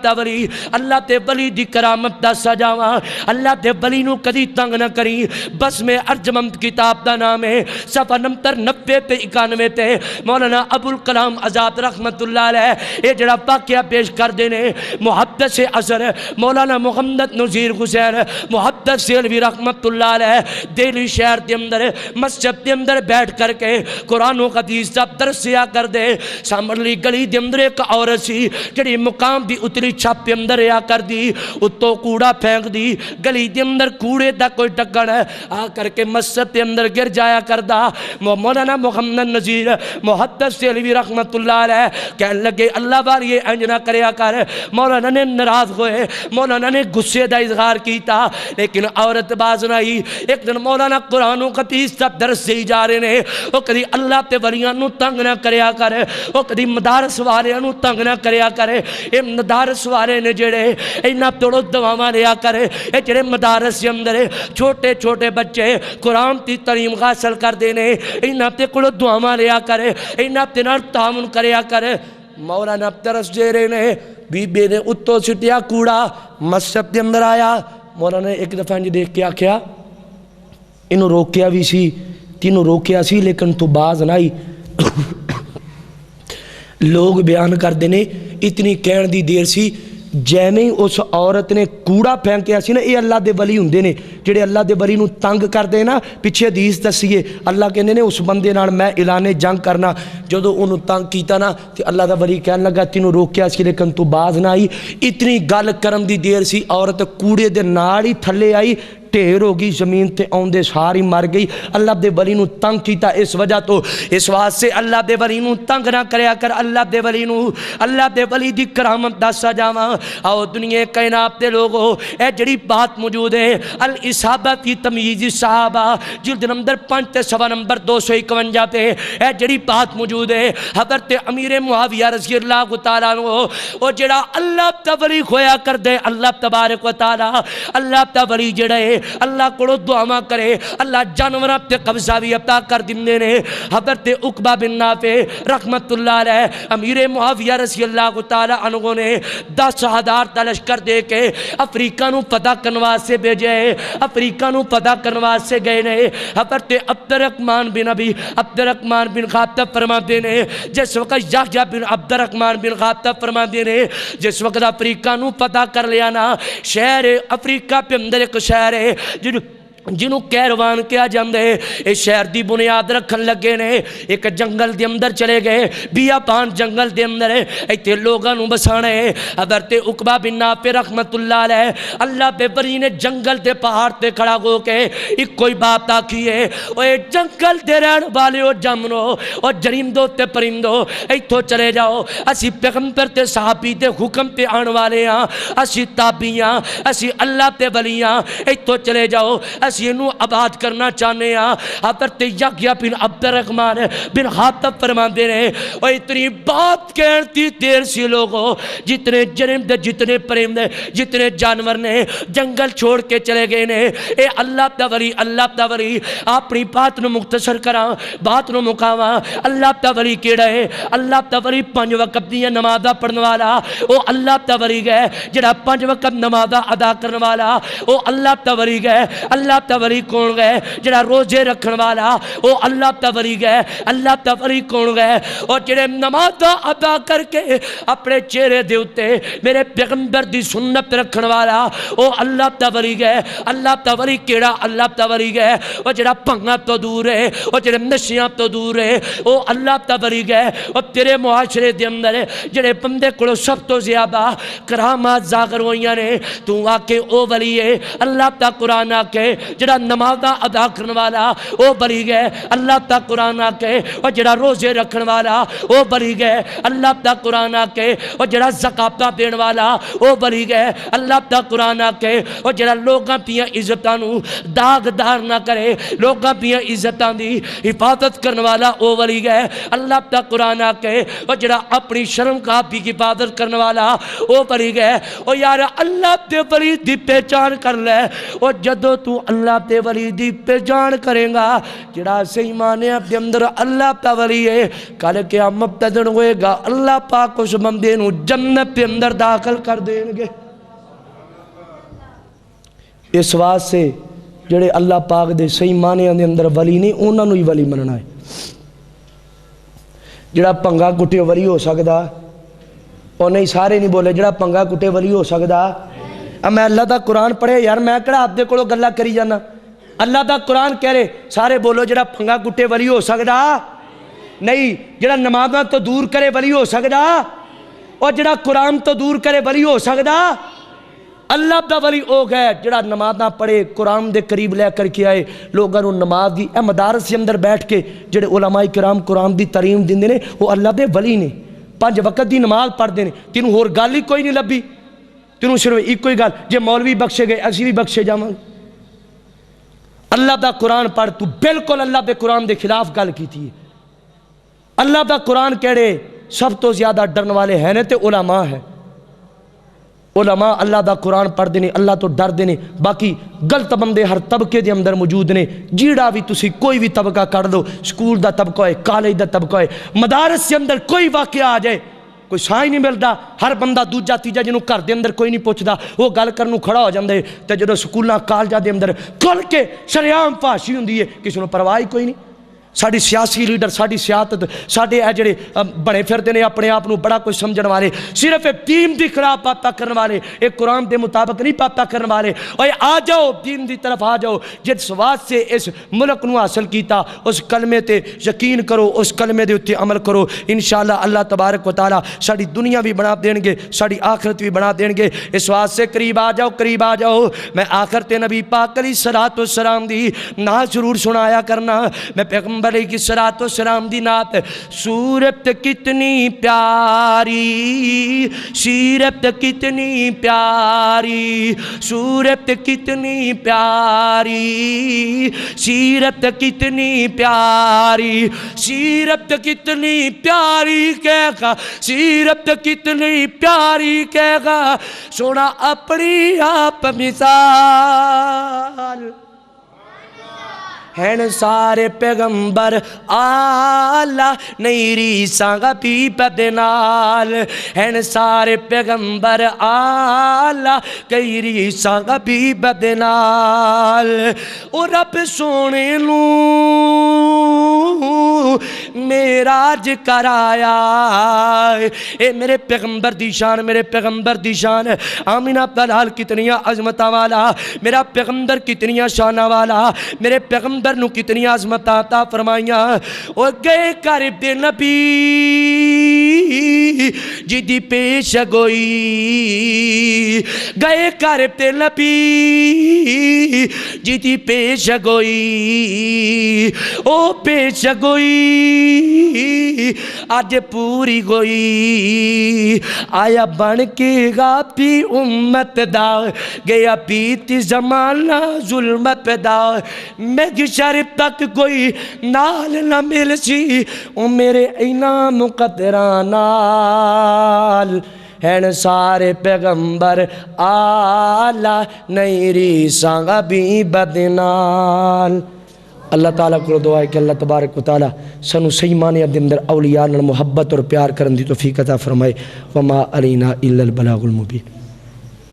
تے ولی دی کرامت دا سجاواں، اللہ تے ولی نو کدی تنگ نہ کری۔ بس میں ارجمند کتاب دا نام ہے، صفحہ نمبر 90 تے 91 تے مولانا ابوالکلام آزاد رحمت اللہ علیہ یہ جڑا واقعہ پیش کر دینے، محدث اثر مولانا محمد نذیر حسین محدث سیلوی رحمت اللہ علیہ دہلی شہر دے اندر مسجد دے اندر بیٹھ کر کے قرآن و حدیث دا درس کیا کر دے۔ سامرلی گلی دے اندر ایک عورت سی جڑی مقام دی اتری چھپ دے اندر آ کر دی، اتو کوڑا پھینک دی، گلی دے اندر کوڑے دا کوئی ڈگن ہے آ کر کے مسجد دے اندر گر جایا کردا۔ مولانا محمد نذیر محدث سیلوی رحمت اللہ علیہ کہنے لگے اللہ بار یہ انج نہ کریا کر۔ مولانا نے ناراض ہوئے، مولانا نے غصے دا اظہار کیتا، لیکن عورت باز نہیں۔ ایک دن مولانا قرآن و حدیث دا درس سے جا رہے نے، وہ کدی اللہ تے ولیاں نو تنگ نہ کریا کر، وہ کدی مدارس والیاں نو تنگ نہ کریا کرے۔ اے مدارس والے نے جڑے اینا توڑو دعاواں لیا کرے، اے جڑے مدارس کے اندر چھوٹے چھوٹے بچے قرآن کی تعلیم حاصل کر دینے، اینا تے کڑو دعاواں لیا کرے، اینا تے نال تعاون کریا کرے۔ مولانا ترس دے رہے نے، بی بی نے اتو سٹیا کوڑا مسجد کے اندر آیا۔ مولانا نے ایک دفعہ جی دیکھ کے آکھیا انہوں روکیا بھی سی، تینوں روکیا سی لیکن تو باز نہ آئی۔ لوگ بیان کر دینے اتنی کہن دی دیر سی جیویں اس عورت نے کوڑا پھینکیا سی نا، یہ اللہ دے ولی ہوندے نے جڑے اللہ دے ولی نو تنگ کر دے نا۔ پیچھے حدیث دسیے اللہ کہندے نے اس بندے نال میں اعلان جنگ کرنا، جدو انہوں تنگ کیتا نا تے اللہ دا ولی کہن لگا تینوں روکیا سی لیکن تو باز نہ آئی۔ اتنی گل کرن دی دیر سی عورت کوڑے دے نال ہی تھلے آئی، ٹھیر ہو گئی زمین تے آندے ساری مر گئی۔ اللہ دے ولی نو تنگ کیتا اس وجہ تو، اس واسطے اللہ دے ولی نو تنگ نہ کریا کر، اللہ دے ولی نو، اللہ دے ولی دی کرامت دا سجاواں۔ آؤ دنیا کائنات دے لوگو اے جڑی بات موجود ہے الاصابہ فی تمییز الصحابہ جلد نمبر 5 تے صفحہ نمبر 251 تے اے جڑی بات موجود ہے حضرت امیر معاویہ رضی اللہ تعالیٰ عنہ او جڑا اللہ دا ولی ہویا کر دے، اللہ تبارک و تعالی اللہ دا ولی جڑا ہے اللہ کو دعا کرے اللہ جانوراں تے قبضہ بھی عطا کر دیندے نے حضرت عقبہ بن نافع رحمت اللہ علیہ امیر معاویہ رضی اللہ تعالی عنہ نے 10,000 دا لشکر دے کے افریقہ نو فتح کرن واسطے بھیجے افریقہ نو فتح کرن واسطے گئے نے حضرت عبد الرحمن بن خاطب فرماتے نے جس وقت یحییٰ بن عبد الرحمن بن خاطب فرماتے نے جس وقت افریقہ نو فتح کر لیا نا شہر افریقہ پہ اندر ایک شہر ہے جنہوں کیروان کیا جاندے اس شہر دی بنیاد رکھن لگے نے ایک جنگل دے اندر چلے گئے بیابان جنگل دے اندر ایتھے لوگاں نوں بسانے حضرت عقبہ بن نافع رحمت اللہ علیہ اللہ بے بری نے جنگل دے پہاڑ تے کھڑا ہو کے ایک کوئی بات آکھی ہے اوے جنگل دے رہن والے او جامنو او جرندوں تے پرندوں ایتھوں چلے جاؤ اسی پیغمبر تے صحابی دے حکم پہ آن والے ہاں اسی تابعیاں اسی اللہ تے ولیاں ایتھوں چلے جاؤ اسی انہوں آباد کرنا چاہنے ہیں حضرت یحییٰ بن عبد الرحمن بن خاطب فرماندے نے اور اتنی بات کہتی دیر سی لوگوں جتنے جرمد جتنے پرندے جتنے جانور نے جنگل چھوڑ کے چلے گئے نے اے اللہ تاوری اپنی بات نو مختصر کراں بات نو مقاواں اللہ تاوری کیڑا ہے اللہ تاوری 5 وقت دی نمازاں پڑھن والا او اللہ تاوری گئے جڑا 5 وقت نمازاں ادا کرن والا او اللہ تاوری گئے اللہ تاوری کون گئے جڑا روزے رکھن والا او اللہ تاوری گئے اللہ تاوری کون گئے اور جڑے نماز ادا کر کے اپنے چہرے دے اوتے میرے پیغمبر دی سنت رکھن والا او اللہ تاوری گئے اللہ تاوری کیڑا اللہ تاوری گئے اور جڑا بھنگاں تو دور ہے اور جڑے نشیاں تو دور ہے او اللہ تاوری گئے اور تیرے معاشرے دے اندر جڑے بندے کولوں سب تو زیادہ کرامات ظاہر ہوئیاں نے تو آ کے او ولی ہے اللہ تا قرآن آ کے جڑا نمازاں ادا کرن والا او بری گئے اللہ تا قرآن آ کے اور جڑا روزے رکھن والا او بری گئے اللہ تا قرآن آ کے اور جڑا زکاتاں دین والا او بری گئے اللہ تا قرآن آ کے اور جڑا لوگاں پیاں عزتاں نو داغدار نہ کرے لوگاں پیاں عزتاں دی حفاظت کرن والا او بری گئے اللہ تا قرآن آ کے اور جڑا اپنی شرم کا بھی حفاظت کرن والا او بری گئے اور یار اللہ تے بری دی پہچان کر لے اور جدو تو اللہ تے ولی دی پہچان کریں گا جڑا صحیح معنی اپنے اندر اللہ تا ولی ہے کل قیامت تے دن ہوئے گا اللہ پاک اس بندے نو جنت تے اندر داخل کر دیں گے اس واسطے جڑے اللہ پاک دے صحیح معنی دے اندر ولی نہیں انہاں نو ہی ولی مننا ہے جڑا پنگا کٹے ولی ہو سکدا اور نہیں سارے نہیں بولے جڑا پنگا کٹے ولی ہو سکدا اب میں اللہ دا قرآن پڑھے یار میں کڑا آپ دے کولو گلہ کری جانا اللہ دا قرآن کہہ رہے سارے بولو جڑا پنگا کٹے ولی ہو سکدا نہیں جڑا نمازاں تو دور کرے ولی ہو سکدا اور جڑا قرآن تو دور کرے ولی ہو سکدا اللہ دا ولی او گئے جڑا نمازاں پڑھے قرآن دے قریب لے کر کے آئے لوگاں نو نماز دی اے مدارس کے اندر بیٹھ کے جڑے علماء کرام قرآن دی تعلیم دیندے نے وہ اللہ دے ولی نے 5 وقت دی نماز پڑھ دے نے تینوں ہور گل ہی کوئی نہیں لبھی تینوں صرف ایک کوئی گل جے مولوی بخشے گئے اسی بھی بخشے جاواں اللہ دا قرآن پڑھ تو بالکل اللہ دے قرآن دے خلاف گل کیتی ہے اللہ دا قرآن کہڑے سب تو زیادہ ڈرن والے ہیں تے علماء ہیں علماء اللہ دا قرآن پڑھ دینے اللہ تو ڈر دینے باقی غلط بندے ہر طبقے دے اندر موجود نے جیڑا بھی تسی کوئی بھی طبقہ کر دو سکول دا طبقہ ہے کالج دا طبقہ ہے مدارس کے اندر کوئی واقعہ آ جائے کوئی سائیں نہیں ملتا ہر بندہ دوجا تیجا جنہوں گھر دے اندر کوئی نہیں پوچھدا وہ گل کرنوں کھڑا ہو جاندے تے جدوں سکولاں کالجاں دے اندر کھل کے شریعام پاشی ہوندی ہے کسی نوں پرواہ ہی کوئی نہیں ساڑی سیاسی لیڈر ساڑی سیاست ساڑے اے جڑے بڑے پھردے نے اپنے آپ نو بڑا کوئی سمجھن والے صرف دین دی خلاف باتاں کرن والے ایک قرآن دے مطابق نہیں باتاں کرن والے اوے آ جاؤ دین دی طرف آ جاؤ جس واسطے سے اس ملک نو حاصل کیتا اس کلمے تے یقین کرو اس کلمے دے اوتے عمل کرو انشاءاللہ اللہ تبارک و تعالی ساڑی دنیا بھی بنا دین گے ساڑی آخرت بھی بنا دین گے اس واسطے قریب آ جاؤ میں آخرت نبی پاک علیہ الصلوۃ والسلام دی نعت ضرور سنایا کرنا میں پیغمبر پیغمبر علیہ الصلوۃ والسلام دی نعت صورت کتنی پیاری سیرت کتنی پیاری صورت کتنی پیاری سیرت کتنی پیاری سیرت کتنی پیاری کہے گا سیرت کتنی پیاری کہے گا سونا اپنی آپ مثال ہیں سارے پیغمبر آلہ نہیں ریساں گا پیپت نال ہیں سارے پیغمبر آلہ کئی ریساں گا پیپت نال او رب سونے میراج کرایا اے میرے پیغمبر دی شان میرے پیغمبر دی شان آمینہ بلال کتنی عظمتہ والا میرا پیغمبر کتنی شانہ والا میرے پیغمبر نو کتنی عظمت عطا فرمائیاں اور گئے قریب دے نبی جی دی پیش گوئی گئے قریب دے نبی جی دی پیش گوئی او پیش گوئی آج پوری گوئی آیا بن کے گا پی امت دا گیا پیتی زمانہ ظلمت دا میں شریف تک کوئی نال نہ مل سی او میرے اینام قدرانال ہیں سارے پیغمبر آلہ نہیں ریساں گا بھی بدنال اللہ تعالیٰ کو دعا ہے کہ اللہ تبارک و تعالیٰ سنو صحیح معنی اندر اولیاء محبت اور پیار کرن دی توفیق عطا فرمائے وما علینا الا البلاغ المبین